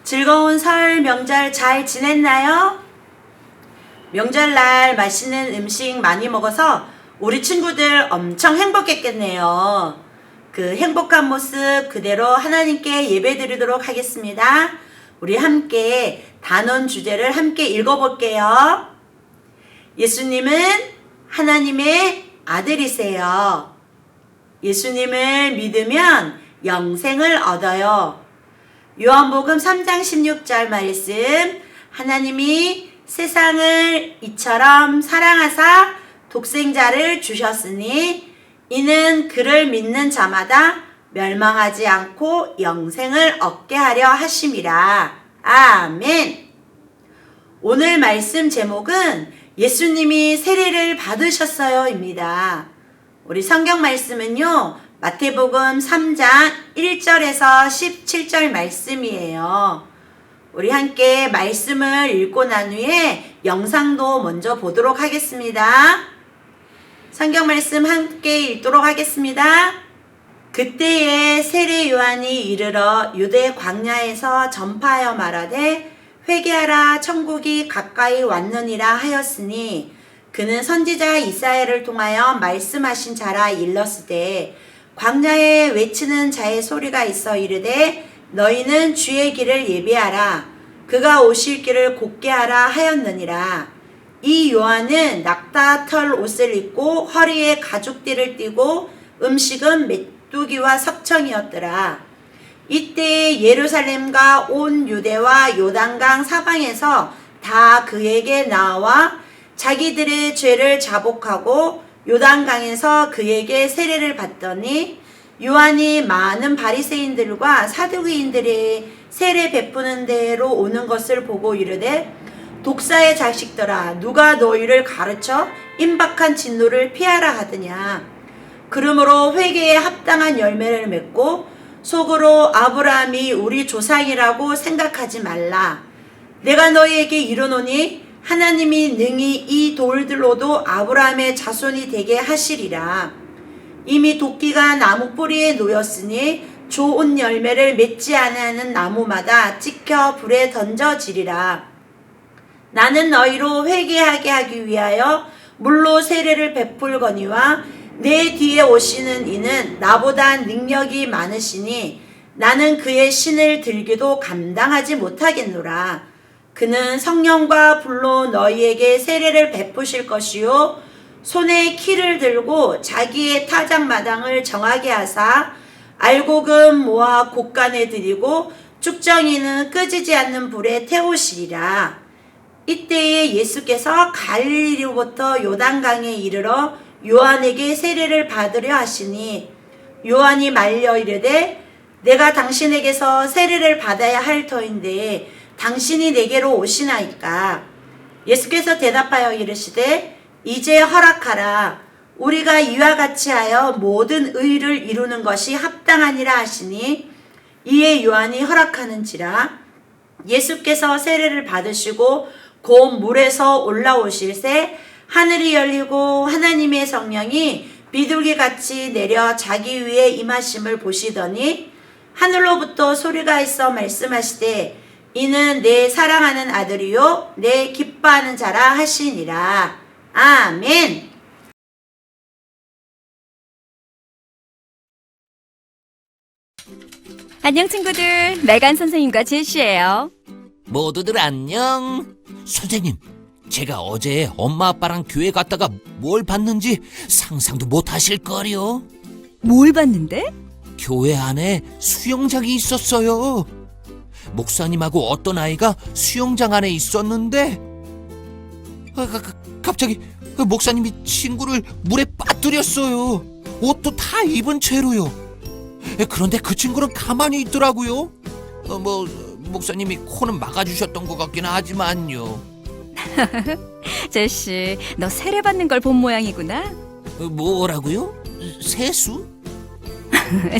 즐거운 설 명절 잘 지냈나요? 명절날 맛있는 음식 많이 먹어서 우리 친구들 엄청 행복했겠네요. 그 행복한 모습 그대로 하나님께 예배드리도록 하겠습니다. 우리 함께 단원 주제를 함께 읽어볼게요. 예수님은 하나님의 아들이세요. 예수님을 믿으면 영생을 얻어요. 요한복음 3장 16절 말씀, 하나님이 세상을 이처럼 사랑하사 독생자를 주셨으니 이는 그를 믿는 자마다 멸망하지 않고 영생을 얻게 하려 하심이라. 아멘. 오늘 말씀 제목은 예수님이 세례를 받으셨어요입니다. 우리 성경 말씀은요, 마태복음 3장 1절에서 17절 말씀이에요. 우리 함께 말씀을 읽고 난 후에 영상도 먼저 보도록 하겠습니다. 성경 말씀 함께 읽도록 하겠습니다. 그때에 세례 요한이 이르러 유대 광야에서 전파하여 말하되 회개하라 천국이 가까이 왔느니라 하였으니 그는 선지자 이사야를 통하여 말씀하신 자라 일렀으되 광야에 외치는 자의 소리가 있어 이르되 너희는 주의 길을 예비하라 그가 오실 길을 곧게 하라 하였느니라. 이 요한은 낙타 털 옷을 입고 허리에 가죽띠를 띠고 음식은 메뚜기와 석청이었더라. 이때 예루살렘과 온 유대와 요단강 사방에서 다 그에게 나와 자기들의 죄를 자복하고 요단강에서 그에게 세례를 받더니 요한이 많은 바리새인들과 사두개인들의 세례 베푸는 데로 오는 것을 보고 이르되 독사의 자식들아 누가 너희를 가르쳐 임박한 진노를 피하라 하더냐. 그러므로 회개에 합당한 열매를 맺고 속으로 아브라함이 우리 조상이라고 생각하지 말라. 내가 너희에게 이르노니 하나님이 능히 이 돌들로도 아브라함의 자손이 되게 하시리라. 이미 도끼가 나무 뿌리에 놓였으니 좋은 열매를 맺지 아니하는 나무마다 찍혀 불에 던져지리라. 나는 너희로 회개하게 하기 위하여 물로 세례를 베풀거니와 내 뒤에 오시는 이는 나보다 능력이 많으시니 나는 그의 신을 들기도 감당하지 못하겠노라. 그는 성령과 불로 너희에게 세례를 베푸실 것이요 손에 키를 들고 자기의 타작마당을 정하게 하사 알곡은 모아 곡간에 들이고 쭉정이는 끄지지 않는 불에 태우시리라. 이때에 예수께서 갈릴리로부터 요단강에 이르러 요한에게 세례를 받으려 하시니 요한이 말려 이르되 내가 당신에게서 세례를 받아야 할 터인데 당신이 내게로 오시나이까. 예수께서 대답하여 이르시되 이제 허락하라. 우리가 이와 같이 하여 모든 의를 이루는 것이 합당하니라 하시니 이에 요한이 허락하는지라. 예수께서 세례를 받으시고 곧 물에서 올라오실새 하늘이 열리고 하나님의 성령이 비둘기같이 내려 자기 위에 임하심을 보시더니 하늘로부터 소리가 있어 말씀하시되 이는 내 사랑하는 아들이요 내 기뻐하는 자라 하시니라. 아멘. 안녕 친구들, 메간 선생님과 제시예요. 모두들 안녕. 선생님, 제가 어제 엄마 아빠랑 교회 갔다가 뭘 봤는지 상상도 못 하실 거요. 뭘 봤는데? 교회 안에 수영장이 있었어요. 목사님하고 어떤 아이가 수영장 안에 있었는데 갑자기 목사님이 친구를 물에 빠뜨렸어요. 옷도 다 입은 채로요. 그런데 그 친구는 가만히 있더라고요. 목사님이 코는 막아주셨던 것 같긴 하지만요. 제시, 너 세례 받는 걸 본 모양이구나. 뭐라고요? 세수?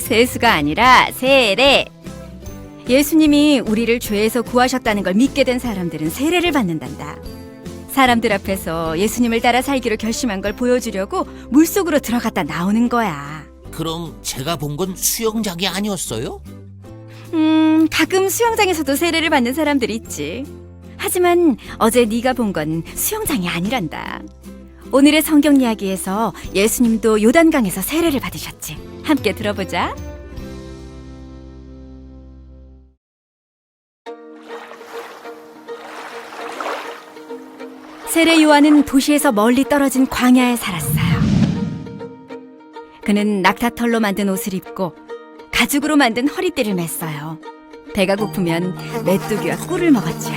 세수가 아니라 세례. 예수님이 우리를 죄에서 구하셨다는 걸 믿게 된 사람들은 세례를 받는단다. 사람들 앞에서 예수님을 따라 살기로 결심한 걸 보여주려고 물속으로 들어갔다 나오는 거야. 그럼 제가 본 건 수영장이 아니었어요? 가끔 수영장에서도 세례를 받는 사람들이 있지. 하지만 어제 네가 본 건 수영장이 아니란다. 오늘의 성경 이야기에서 예수님도 요단강에서 세례를 받으셨지. 함께 들어보자. 세례 요한은 도시에서 멀리 떨어진 광야에 살았어요. 그는 낙타털로 만든 옷을 입고 가죽으로 만든 허리띠를 맸어요. 배가 고프면 메뚜기와 꿀을 먹었지요.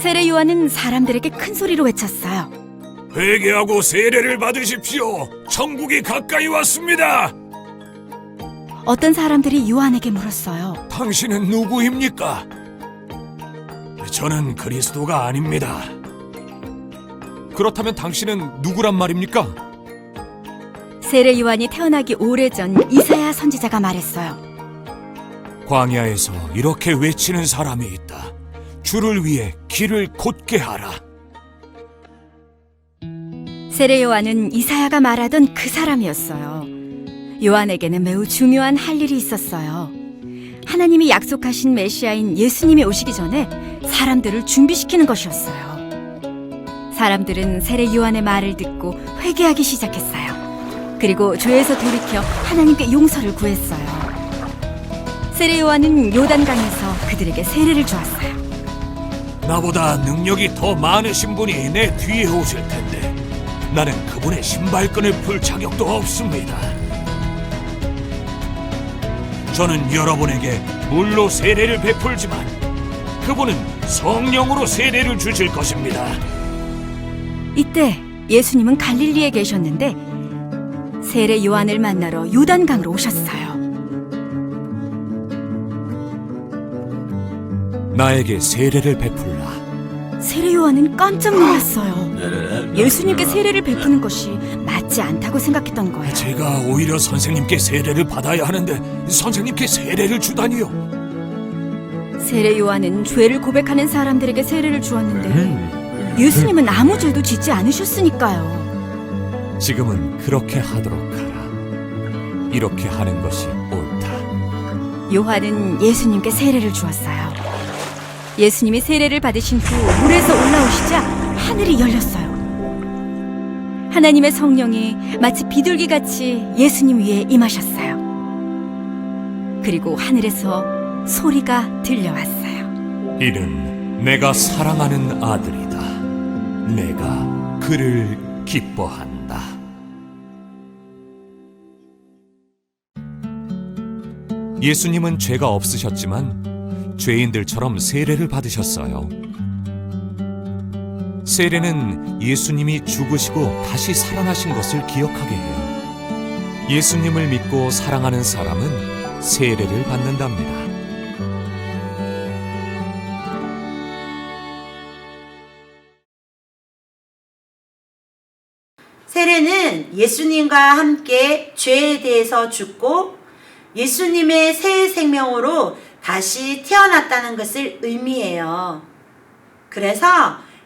세례 요한은 사람들에게 큰 소리로 외쳤어요. 회개하고 세례를 받으십시오. 천국이 가까이 왔습니다. 어떤 사람들이 요한에게 물었어요. 당신은 누구입니까? 저는 그리스도가 아닙니다. 그렇다면 당신은 누구란 말입니까? 세례 요한이 태어나기 오래전 이사야 선지자가 말했어요. 광야에서 이렇게 외치는 사람이 있다. 주를 위해 길을 곧게 하라. 세례 요한은 이사야가 말하던 그 사람이었어요. 요한에게는 매우 중요한 할 일이 있었어요. 하나님이 약속하신 메시아인 예수님이 오시기 전에 사람들을 준비시키는 것이었어요. 사람들은 세례 요한의 말을 듣고 회개하기 시작했어요. 그리고 죄에서 돌이켜 하나님께 용서를 구했어요. 세례 요한은 요단강에서 그들에게 세례를 주었어요. 나보다 능력이 더 많으신 분이 내 뒤에 오실 텐데 나는 그분의 신발끈을 풀 자격도 없습니다. 저는 여러분에게 물로 세례를 베풀지만 그분은 성령으로 세례를 주실 것입니다. 이때 예수님은 갈릴리에 계셨는데 세례 요한을 만나러 요단강으로 오셨어요. 나에게 세례를 베풀라. 세례 요한은 깜짝 놀랐어요. 예수님께 세례를 베푸는 것이 맞지 않다고 생각했던 거예요. 제가 오히려 선생님께 세례를 받아야 하는데 선생님께 세례를 주다니요. 세례 요한은 죄를 고백하는 사람들에게 세례를 주었는데 예수님은 아무 죄도 짓지 않으셨으니까요. 지금은 그렇게 하도록 하라. 이렇게 하는 것이 옳다. 요한은 예수님께 세례를 주었어요. 예수님이 세례를 받으신 후 물에서 올라오시자 하늘이 열렸어요. 하나님의 성령이 마치 비둘기같이 예수님 위에 임하셨어요. 그리고 하늘에서 소리가 들려왔어요. 이는 내가 사랑하는 아들이다. 내가 그를 기뻐한다. 예수님은 죄가 없으셨지만 죄인들처럼 세례를 받으셨어요. 세례는 예수님이 죽으시고 다시 살아나신 것을 기억하게 해요. 예수님을 믿고 사랑하는 사람은 세례를 받는답니다. 세례는 예수님과 함께 죄에 대해서 죽고 예수님의 새 생명으로 다시 태어났다는 것을 의미해요. 그래서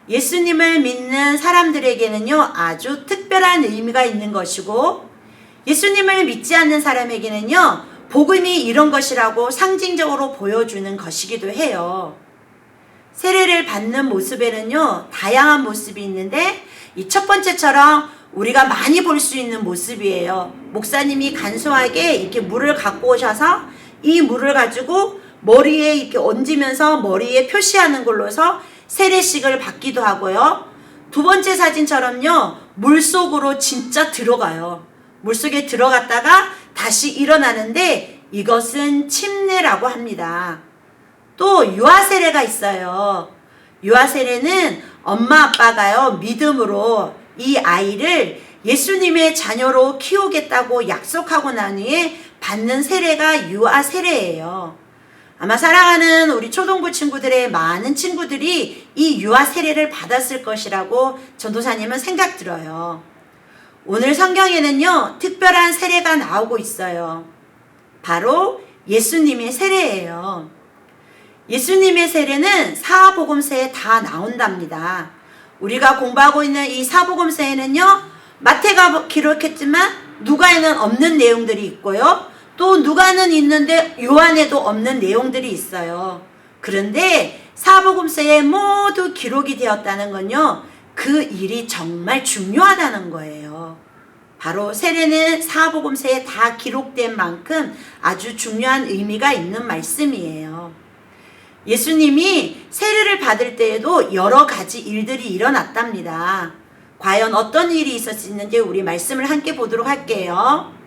예수님을 믿는 사람들에게는요, 아주 특별한 의미가 있는 것이고, 예수님을 믿지 않는 사람에게는요, 복음이 이런 것이라고 상징적으로 보여주는 것이기도 해요. 세례를 받는 모습에는요, 다양한 모습이 있는데, 이 첫 번째처럼 우리가 많이 볼 수 있는 모습이에요. 목사님이 간소하게 이렇게 물을 갖고 오셔서 이 물을 가지고 머리에 이렇게 얹으면서 머리에 표시하는 걸로서 세례식을 받기도 하고요. 두 번째 사진처럼요, 물속으로 진짜 들어가요. 물속에 들어갔다가 다시 일어나는데 이것은 침례라고 합니다. 또 유아 세례가 있어요. 유아 세례는 엄마 아빠가요, 믿음으로 이 아이를 예수님의 자녀로 키우겠다고 약속하고 난 후에 받는 세례가 유아 세례예요. 아마 사랑하는 우리 초등부 친구들의 많은 친구들이 이 유아 세례를 받았을 것이라고 전도사님은 생각 들어요. 오늘 성경에는요, 특별한 세례가 나오고 있어요. 바로 예수님의 세례예요. 예수님의 세례는 사복음서에 다 나온답니다. 우리가 공부하고 있는 이 사복음서에는요, 마태가 기록했지만 누가에는 없는 내용들이 있고요. 또 누가는 있는데 요한에도 없는 내용들이 있어요. 그런데 사복음서에 모두 기록이 되었다는 건요, 그 일이 정말 중요하다는 거예요. 바로 세례는 사복음서에 다 기록된 만큼 아주 중요한 의미가 있는 말씀이에요. 예수님이 세례를 받을 때에도 여러 가지 일들이 일어났답니다. 과연 어떤 일이 있었는지 우리 말씀을 함께 보도록 할게요.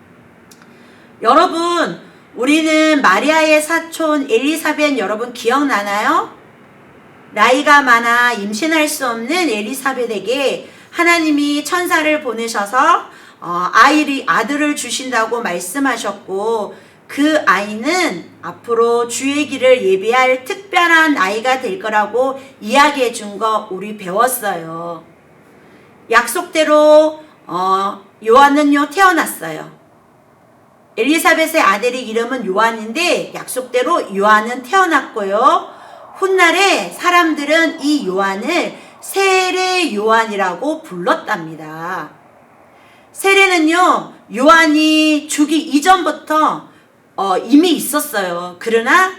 여러분, 우리는 마리아의 사촌 엘리사벳 여러분 기억나나요? 나이가 많아 임신할 수 없는 엘리사벳에게 하나님이 천사를 보내셔서 아들을 주신다고 말씀하셨고, 그 아이는 앞으로 주의 길을 예비할 특별한 아이가 될 거라고 이야기해 준 거 우리 배웠어요. 약속대로 요한은요 태어났어요. 엘리사벳의 아들의 이름은 요한인데 약속대로 요한은 태어났고요. 훗날에 사람들은 이 요한을 세례 요한이라고 불렀답니다. 세례는요, 요한이 주기 이전부터 이미 있었어요. 그러나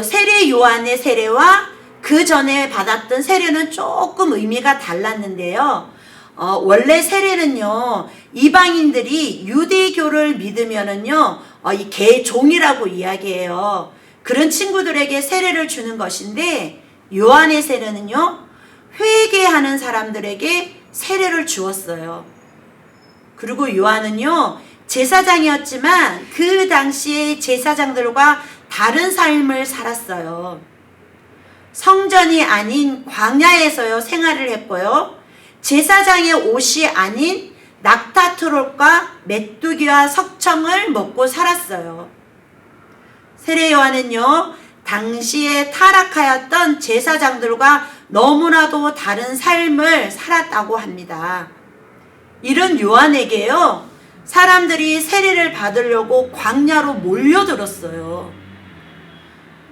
세례 요한의 세례와 그 전에 받았던 세례는 조금 의미가 달랐는데요. 원래 세례는요, 이방인들이 유대교를 믿으면은요, 이 개종이라고 이야기해요. 그런 친구들에게 세례를 주는 것인데, 요한의 세례는요, 회개하는 사람들에게 세례를 주었어요. 그리고 요한은요, 제사장이었지만 그 당시에 제사장들과 다른 삶을 살았어요. 성전이 아닌 광야에서요 생활을 했고요. 제사장의 옷이 아닌 낙타트롯과 메뚜기와 석청을 먹고 살았어요. 세례 요한은요, 당시에 타락하였던 제사장들과 너무나도 다른 삶을 살았다고 합니다. 이런 요한에게요, 사람들이 세례를 받으려고 광야로 몰려들었어요.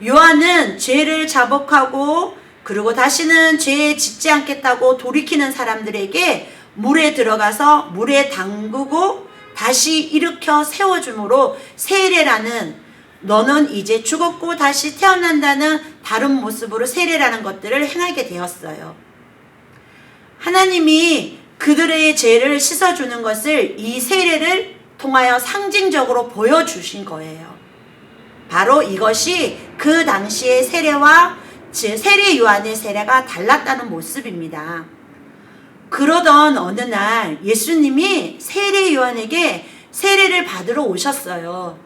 요한은 죄를 자복하고 그리고 다시는 죄에 짓지 않겠다고 돌이키는 사람들에게 물에 들어가서 물에 담그고 다시 일으켜 세워줌으로 세례라는, 너는 이제 죽었고 다시 태어난다는 다른 모습으로 세례라는 것들을 행하게 되었어요. 하나님이 그들의 죄를 씻어주는 것을 이 세례를 통하여 상징적으로 보여주신 거예요. 바로 이것이 그 당시의 세례와 세례 요한의 세례가 달랐다는 모습입니다. 그러던 어느 날 예수님이 세례 요한에게 세례를 받으러 오셨어요.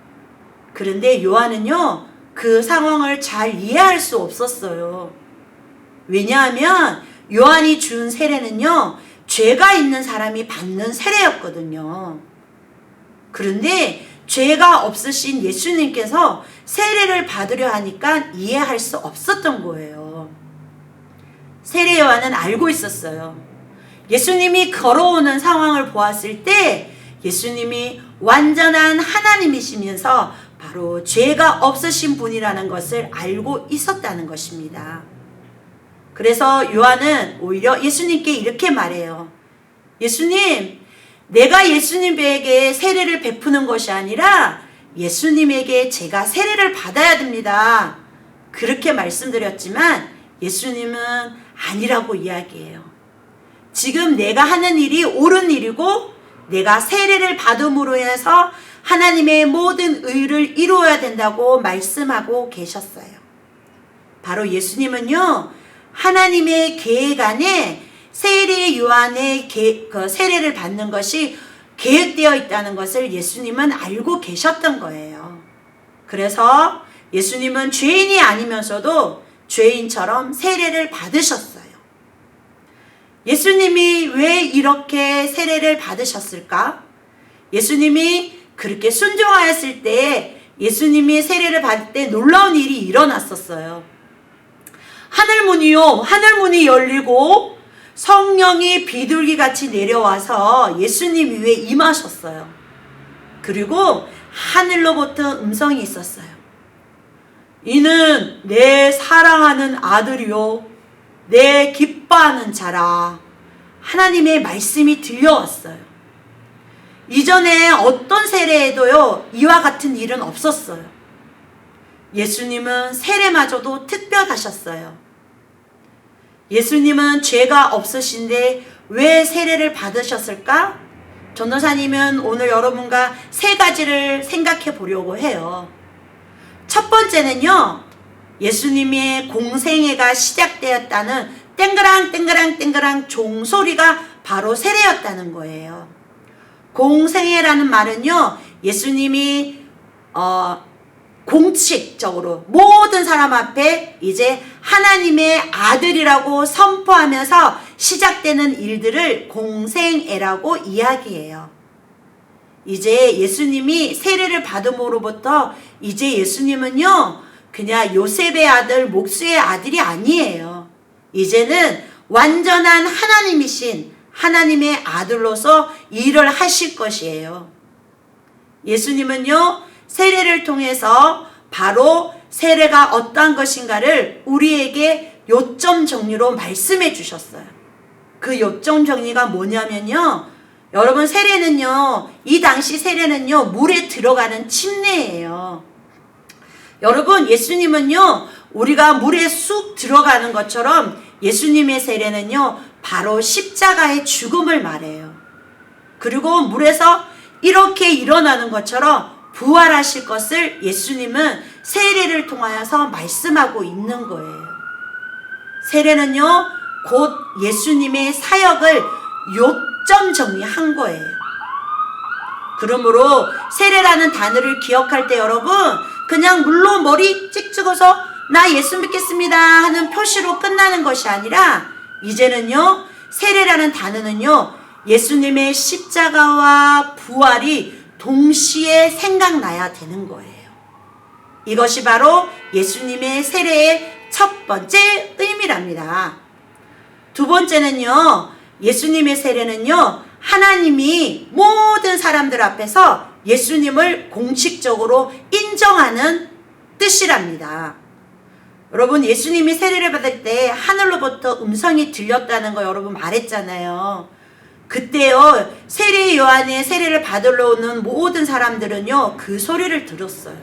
그런데 요한은요, 그 상황을 잘 이해할 수 없었어요. 왜냐하면 요한이 준 세례는요, 죄가 있는 사람이 받는 세례였거든요. 그런데 죄가 없으신 예수님께서 세례를 받으려 하니까 이해할 수 없었던 거예요. 세례 요한은 알고 있었어요. 예수님이 걸어오는 상황을 보았을 때 예수님이 완전한 하나님이시면서 바로 죄가 없으신 분이라는 것을 알고 있었다는 것입니다. 그래서 요한은 오히려 예수님께 이렇게 말해요. 예수님, 내가 예수님에게 세례를 베푸는 것이 아니라 예수님에게 제가 세례를 받아야 됩니다. 그렇게 말씀드렸지만 예수님은 아니라고 이야기해요. 지금 내가 하는 일이 옳은 일이고 내가 세례를 받음으로 인해서 하나님의 모든 의를 이루어야 된다고 말씀하고 계셨어요. 바로 예수님은요, 하나님의 계획 안에 세례 요한의 세례를 받는 것이 계획되어 있다는 것을 예수님은 알고 계셨던 거예요. 그래서 예수님은 죄인이 아니면서도 죄인처럼 세례를 받으셨어요. 예수님이 왜 이렇게 세례를 받으셨을까? 예수님이 그렇게 순종하였을 때 예수님이 세례를 받을 때 놀라운 일이 일어났었어요. 하늘문이 열리고 성령이 비둘기같이 내려와서 예수님 위에 임하셨어요. 그리고 하늘로부터 음성이 있었어요. 이는 내 사랑하는 아들이요 내 기뻐하는 자라. 하나님의 말씀이 들려왔어요. 이전에 어떤 세례에도요, 이와 같은 일은 없었어요. 예수님은 세례마저도 특별하셨어요. 예수님은 죄가 없으신데 왜 세례를 받으셨을까? 전도사님은 오늘 여러분과 세 가지를 생각해 보려고 해요. 첫 번째는요, 예수님의 공생애가 시작되었다는 땡그랑 종소리가 바로 세례였다는 거예요. 공생애라는 말은요, 예수님이 공식적으로 모든 사람 앞에 이제 하나님의 아들이라고 선포하면서 시작되는 일들을 공생애라고 이야기해요. 이제 예수님이 세례를 받음으로부터 이제 예수님은요, 그냥 요셉의 아들, 목수의 아들이 아니에요. 이제는 완전한 하나님이신 하나님의 아들로서 일을 하실 것이에요. 예수님은요, 세례를 통해서 바로 세례가 어떠한 것인가를 우리에게 요점 정리로 말씀해 주셨어요. 그 요점 정리가 뭐냐면요, 여러분, 세례는요, 이 당시 세례는요, 물에 들어가는 침례예요. 여러분, 예수님은요, 우리가 물에 쑥 들어가는 것처럼 예수님의 세례는요, 바로 십자가의 죽음을 말해요. 그리고 물에서 이렇게 일어나는 것처럼 부활하실 것을 예수님은 세례를 통하여서 말씀하고 있는 거예요. 세례는요, 곧 예수님의 사역을 요점 정리한 거예요. 그러므로 세례라는 단어를 기억할 때 여러분, 그냥 물로 머리 찍찍어서 나 예수 믿겠습니다 하는 표시로 끝나는 것이 아니라, 이제는요, 세례라는 단어는요, 예수님의 십자가와 부활이 동시에 생각나야 되는 거예요. 이것이 바로 예수님의 세례의 첫 번째 의미랍니다. 두 번째는요, 예수님의 세례는요, 하나님이 모든 사람들 앞에서 예수님을 공식적으로 인정하는 뜻이랍니다. 여러분, 예수님이 세례를 받을 때 하늘로부터 음성이 들렸다는 거 여러분 말했잖아요. 그때요, 세례 요한의 세례를 받으러 오는 모든 사람들은요, 그 소리를 들었어요.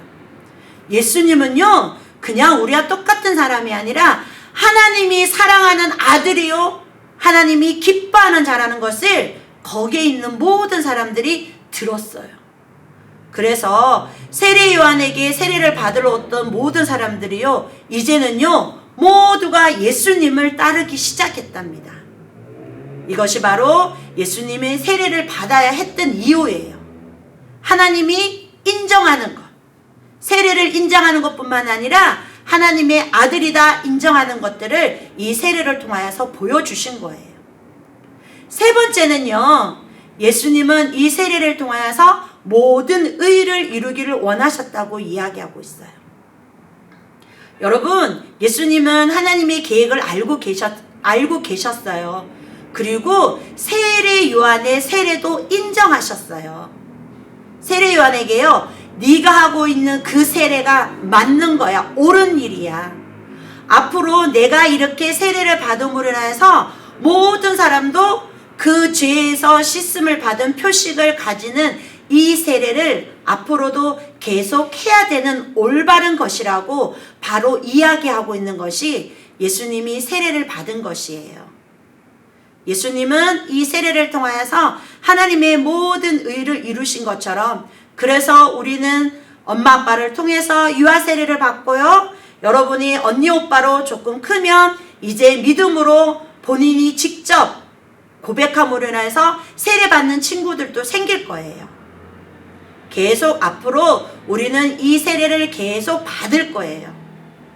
예수님은요, 그냥 우리와 똑같은 사람이 아니라 하나님이 사랑하는 아들이요, 하나님이 기뻐하는 자라는 것을 거기에 있는 모든 사람들이 들었어요. 그래서 세례 요한에게 세례를 받으러 왔던 모든 사람들이요, 이제는요, 모두가 예수님을 따르기 시작했답니다. 이것이 바로 예수님의 세례를 받아야 했던 이유예요. 하나님이 인정하는 것, 세례를 인정하는 것뿐만 아니라 하나님의 아들이다 인정하는 것들을 이 세례를 통하여서 보여주신 거예요. 세 번째는요, 예수님은 이 세례를 통하여서 모든 의를 이루기를 원하셨다고 이야기하고 있어요. 여러분, 예수님은 하나님의 계획을 알고 계셨어요. 그리고 세례 요한의 세례도 인정하셨어요. 세례 요한에게요, 네가 하고 있는 그 세례가 맞는 거야. 옳은 일이야. 앞으로 내가 이렇게 세례를 받음으로 인해서 모든 사람도 그 죄에서 씻음을 받은 표식을 가지는 이 세례를 앞으로도 계속 해야 되는 올바른 것이라고 바로 이야기하고 있는 것이 예수님이 세례를 받은 것이에요. 예수님은 이 세례를 통하여서 하나님의 모든 의를 이루신 것처럼, 그래서 우리는 엄마 아빠를 통해서 유아 세례를 받고요, 여러분이 언니 오빠로 조금 크면 이제 믿음으로 본인이 직접 고백함으로 인해서 세례받는 친구들도 생길 거예요. 계속 앞으로 우리는 이 세례를 계속 받을 거예요.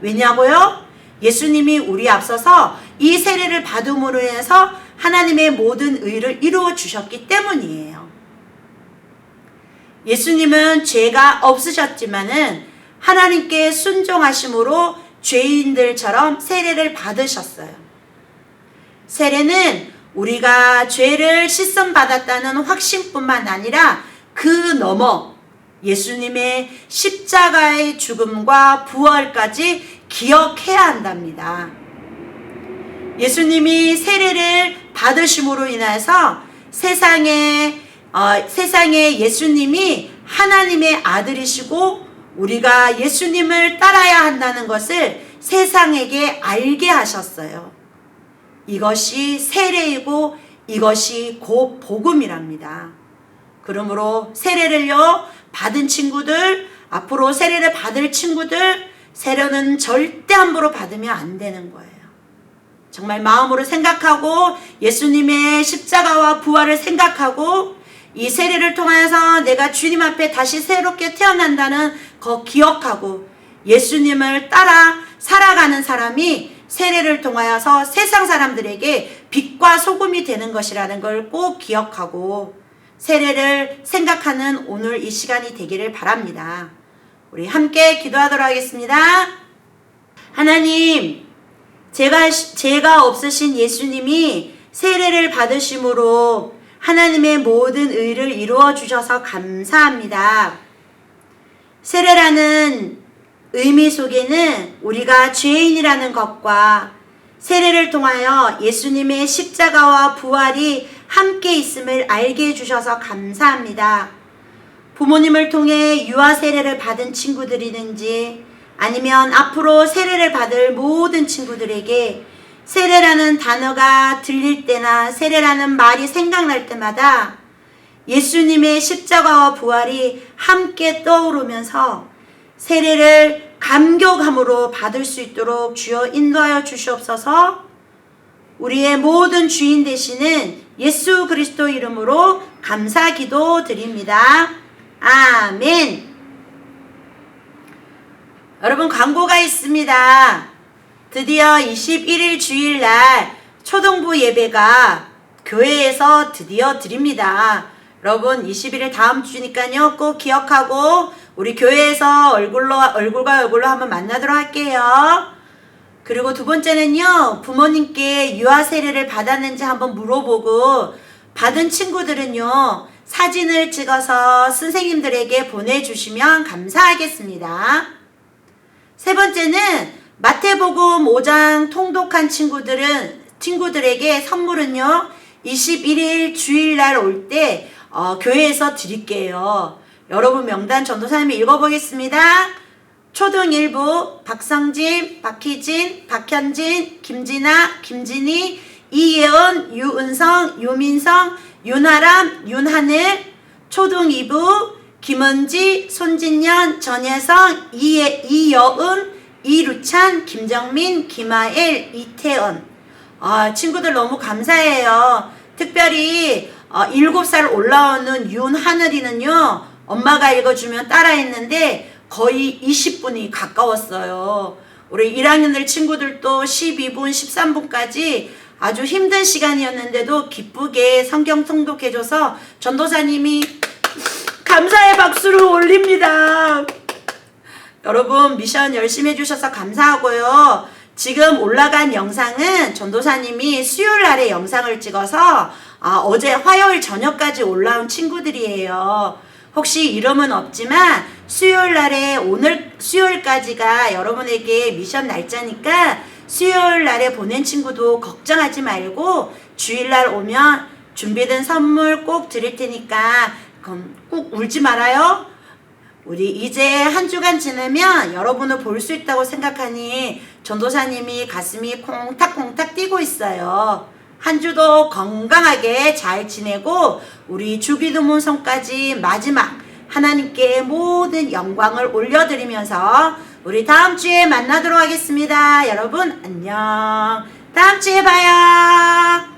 왜냐고요? 예수님이 우리 앞서서 이 세례를 받음으로 인해서 하나님의 모든 의를 이루어 주셨기 때문이에요. 예수님은 죄가 없으셨지만은 하나님께 순종하심으로 죄인들처럼 세례를 받으셨어요. 세례는 우리가 죄를 씻음 받았다는 확신뿐만 아니라 그 너머 예수님의 십자가의 죽음과 부활까지 기억해야 한답니다. 예수님이 세례를 받으심으로 인해서 세상에 세상에 예수님이 하나님의 아들이시고 우리가 예수님을 따라야 한다는 것을 세상에게 알게 하셨어요. 이것이 세례이고 이것이 곧 복음이랍니다. 그러므로 세례를요 받은 친구들, 앞으로 세례를 받을 친구들, 세례는 절대 함부로 받으면 안 되는 거예요. 정말 마음으로 생각하고 예수님의 십자가와 부활을 생각하고 이 세례를 통하여서 내가 주님 앞에 다시 새롭게 태어난다는 거 기억하고 예수님을 따라 살아가는 사람이 세례를 통하여서 세상 사람들에게 빛과 소금이 되는 것이라는 걸 꼭 기억하고 세례를 생각하는 오늘 이 시간이 되기를 바랍니다. 우리 함께 기도하도록 하겠습니다. 하나님, 죄가 없으신 예수님이 세례를 받으심으로 하나님의 모든 의를 이루어 주셔서 감사합니다. 세례라는 의미 속에는 우리가 죄인이라는 것과 세례를 통하여 예수님의 십자가와 부활이 함께 있음을 알게 해주셔서 감사합니다. 부모님을 통해 유아 세례를 받은 친구들이든지 아니면 앞으로 세례를 받을 모든 친구들에게 세례라는 단어가 들릴 때나 세례라는 말이 생각날 때마다 예수님의 십자가와 부활이 함께 떠오르면서 세례를 감격함으로 받을 수 있도록 주여 인도하여 주시옵소서. 우리의 모든 주인 되시는 예수 그리스도 이름으로 감사 기도 드립니다. 아멘. 여러분, 광고가 있습니다. 드디어 21일 주일날 초등부 예배가 교회에서 드디어 드립니다. 여러분, 21일 다음 주니까요 꼭 기억하고 우리 교회에서 얼굴과 얼굴로 한번 만나도록 할게요. 그리고 두 번째는요, 부모님께 유아 세례를 받았는지 한번 물어보고 받은 친구들은요 사진을 찍어서 선생님들에게 보내주시면 감사하겠습니다. 세 번째는 마태복음 5장 통독한 친구들에게 선물은요 21일 주일날 올 때 교회에서 드릴게요. 여러분 명단 전도사님이 읽어보겠습니다. 초등 1부 박성진, 박희진, 박현진, 김진아, 김진희, 이예은, 유은성, 유민성, 윤아람, 윤하늘. 초등 2부 김은지, 손진년, 전혜성, 이여은, 이루찬, 김정민, 김하엘, 이태은. 친구들 너무 감사해요. 특별히 7살 올라오는 윤하늘이는요 엄마가 읽어주면 따라했는데 거의 20분이 가까웠어요. 우리 1학년들 친구들도 12분, 13분까지 아주 힘든 시간이었는데도 기쁘게 성경 통독해줘서 전도사님이 감사의 박수를 올립니다. 여러분 미션 열심히 해주셔서 감사하고요. 지금 올라간 영상은 전도사님이 수요일 날에 영상을 찍어서 어제 화요일 저녁까지 올라온 친구들이에요. 혹시 이름은 없지만 수요일 날에 오늘 수요일까지가 여러분에게 미션 날짜니까 수요일 날에 보낸 친구도 걱정하지 말고 주일날 오면 준비된 선물 꼭 드릴 테니까 꼭 울지 말아요. 우리 이제 한 주간 지나면 여러분을 볼 수 있다고 생각하니 전도사님이 가슴이 콩닥콩닥 뛰고 있어요. 한 주도 건강하게 잘 지내고 우리 주기도문성까지 마지막 하나님께 모든 영광을 올려드리면서 우리 다음 주에 만나도록 하겠습니다. 여러분 안녕. 다음 주에 봐요.